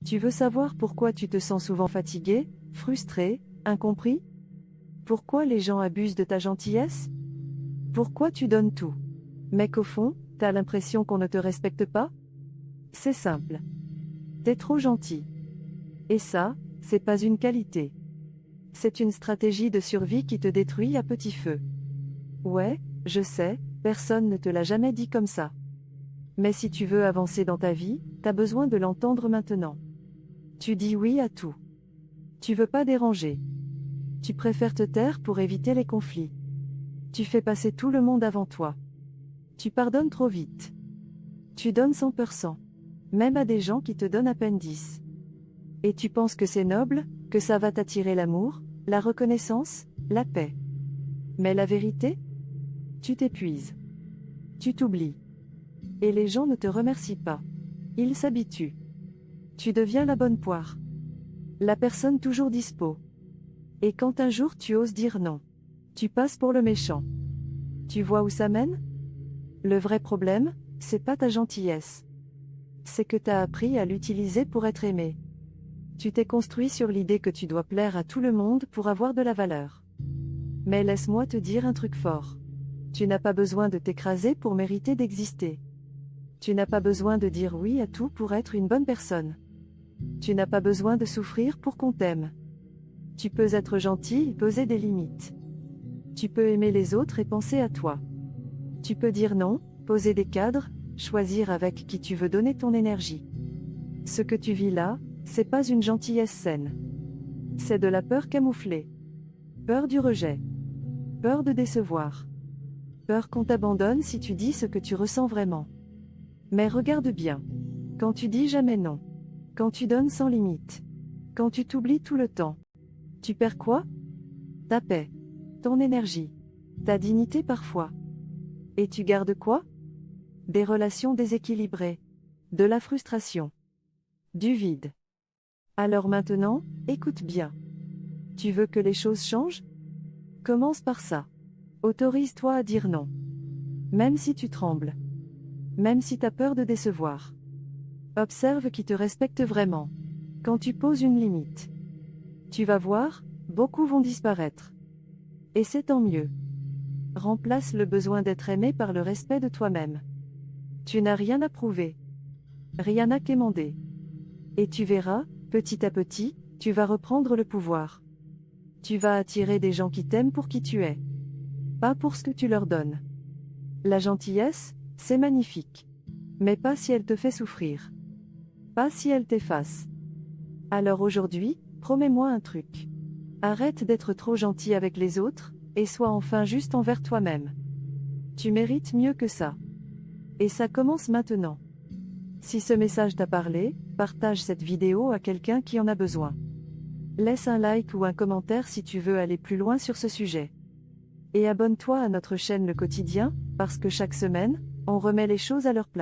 Tu veux savoir pourquoi tu te sens souvent fatigué, frustré, incompris? Pourquoi les gens abusent de ta gentillesse? Pourquoi tu donnes tout, mais qu'au fond, t'as l'impression qu'on ne te respecte pas? C'est simple. T'es trop gentil. Et ça, c'est pas une qualité. C'est une stratégie de survie qui te détruit à petit feu. Ouais, je sais, personne ne te l'a jamais dit comme ça. Mais si tu veux avancer dans ta vie, t'as besoin de l'entendre maintenant. Tu dis oui à tout. Tu veux pas déranger. Tu préfères te taire pour éviter les conflits. Tu fais passer tout le monde avant toi. Tu pardonnes trop vite. Tu donnes 100%. Même à des gens qui te donnent à peine 10. Et tu penses que c'est noble, que ça va t'attirer l'amour, la reconnaissance, la paix. Mais la vérité? Tu t'épuises. Tu t'oublies. Et les gens ne te remercient pas. Ils s'habituent. Tu deviens la bonne poire. La personne toujours dispo. Et quand un jour tu oses dire non, tu passes pour le méchant. Tu vois où ça mène? Le vrai problème, c'est pas ta gentillesse. C'est que t'as appris à l'utiliser pour être aimé. Tu t'es construit sur l'idée que tu dois plaire à tout le monde pour avoir de la valeur. Mais laisse-moi te dire un truc fort. Tu n'as pas besoin de t'écraser pour mériter d'exister. Tu n'as pas besoin de dire oui à tout pour être une bonne personne. Tu n'as pas besoin de souffrir pour qu'on t'aime. Tu peux être gentil et poser des limites. Tu peux aimer les autres et penser à toi. Tu peux dire non, poser des cadres, choisir avec qui tu veux donner ton énergie. Ce que tu vis là, c'est pas une gentillesse saine. C'est de la peur camouflée. Peur du rejet. Peur de décevoir. Peur qu'on t'abandonne si tu dis ce que tu ressens vraiment. Mais regarde bien. Quand tu dis jamais non. Quand tu donnes sans limite. Quand tu t'oublies tout le temps. Tu perds quoi? Ta paix. Ton énergie. Ta dignité parfois. Et tu gardes quoi? Des relations déséquilibrées. De la frustration. Du vide. Alors maintenant, écoute bien. Tu veux que les choses changent? Commence par ça. Autorise-toi à dire non. Même si tu trembles. Même si t'as peur de décevoir. Observe qui te respecte vraiment. Quand tu poses une limite. Tu vas voir, beaucoup vont disparaître. Et c'est tant mieux. Remplace le besoin d'être aimé par le respect de toi-même. Tu n'as rien à prouver. Rien à quémander. Et tu verras, petit à petit, tu vas reprendre le pouvoir. Tu vas attirer des gens qui t'aiment pour qui tu es. Pas pour ce que tu leur donnes. La gentillesse, c'est magnifique. Mais pas si elle te fait souffrir. Pas si elle t'efface. Alors aujourd'hui, promets-moi un truc. Arrête d'être trop gentil avec les autres, et sois enfin juste envers toi-même. Tu mérites mieux que ça. Et ça commence maintenant. Si ce message t'a parlé, partage cette vidéo à quelqu'un qui en a besoin. Laisse un like ou un commentaire si tu veux aller plus loin sur ce sujet. Et abonne-toi à notre chaîne Le Quotidien, parce que chaque semaine, on remet les choses à leur place.